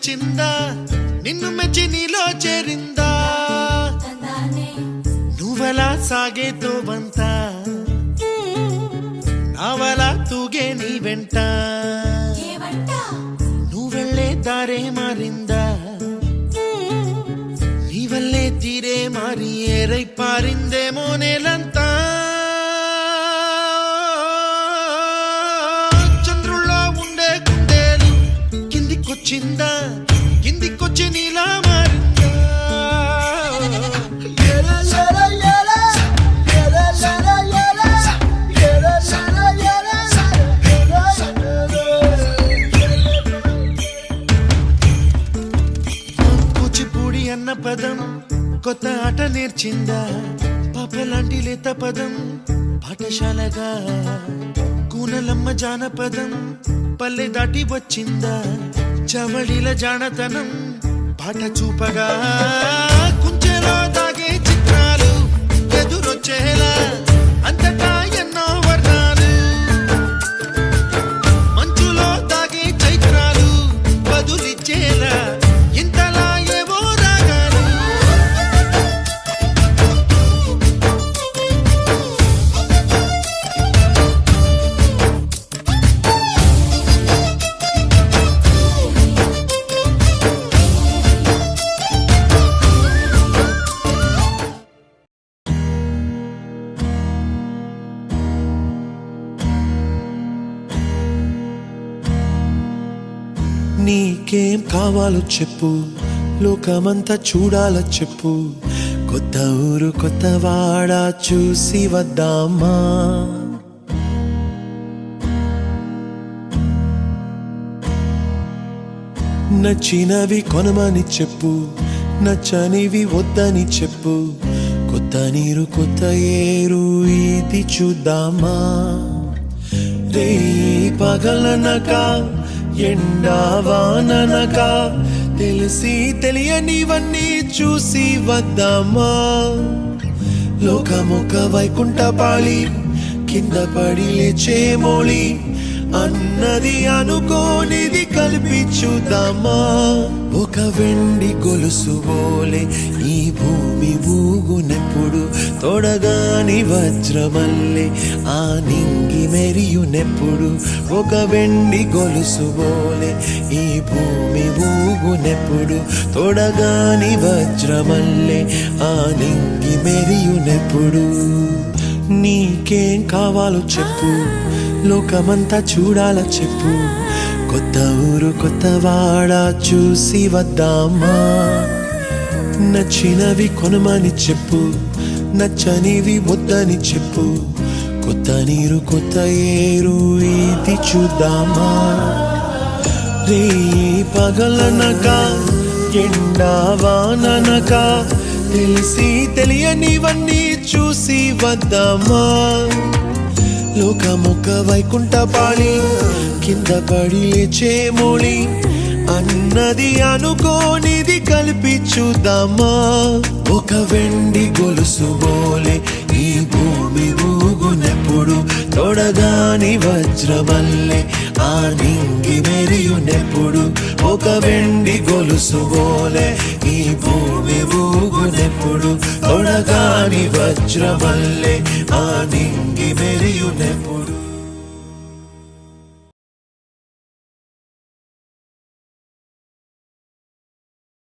వచ్చిందా నిన్ను మెచ్చి నీలో చేరిందా నువ్వలా సాగేతో బంత నావలా తూగే నీ వెంట నువ్వెళ్ళే దారే మారిందా నీ వల్లే తీరే మారి ఏరై పారిందేమో నేలంతా చిందా కిందికొచ్చి నీలా మారిందా కూచిపూడి అన్న పదం కొత్త ఆట నేర్చిందా పాపలాంటి లేత పదం పాఠశాలగా కూనలమ్మ జానపదం పల్లె దాటి వచ్చిందా చవళిల జానతనం పాట చూపగా కుంచెలో దాగే చిత్రాలు ఎదురొచ్చేలా అంతటా ఎన్నో వర్ణాలు మంచులో దాగే చైత్రాలు బదులిచ్చేలా ఇంతలా ఏవో రాగాలు నీకేం కావాలో చెప్పు లోకమంతా చూడాలో చెప్పు కొత్త ఊరు కొత్త వాడ చూసి వద్దామా నచ్చినవి కొనమని చెప్పు నచ్చనివి వద్దని చెప్పు కొత్త నీరు కొత్త ఏరు ఇది చూద్దామా రే పగలనక ఎండావాననక తెలిసి తెలియనివన్నీ చూసి వద్దామా లోకమొక వైకుంఠపాళి కింద పడి లేచే మోళి అన్నది అనుకోనిది కలిపి చూద్దామా ఒక వెండి గొలుసు బోలే ఈ భూమి ఊగునెప్పుడు తొడగాని వజ్రమల్లే ఆ నింగి మెరియునెప్పుడు ఒక వెండి గొలుసు బోలే ఈ భూమి ఊగునెప్పుడు తొడగాని వజ్రమల్లే ఆ నింగి మెరియునెప్పుడు నీకేం కావాలో చెప్పు లోకమంతా చూడాల చెప్పు కొత్త ఊరు కొత్త వాడ చూసి వద్దామా నచ్చినవి కొనమని చెప్పు నచ్చనివి వద్దని చెప్పు కొత్త నీరు కొత్త ఏరు ఇది చూద్దామా రే పగలనక ఎండావాననక తెలిసి తెలియనివన్నీ చూసి వద్దామా లోకమొక వైకుంఠపాళి కింద పడి లేచే మోళి అన్నది అనుకోనిది కలిపి చూద్దామా ఒక వెండి గొలుసు బోలే ఈ భూమి ఊగునెప్పుడు తొడగాని వజ్రమల్లే ఆ నింగి మెరియునెప్పుడు ఒక వెండి గొలుసు బోలే ఈ భూమి ఊగునెప్పుడు తొడగాని వజ్రమల్లే ఆ నింగి మెరియునెప్పుడు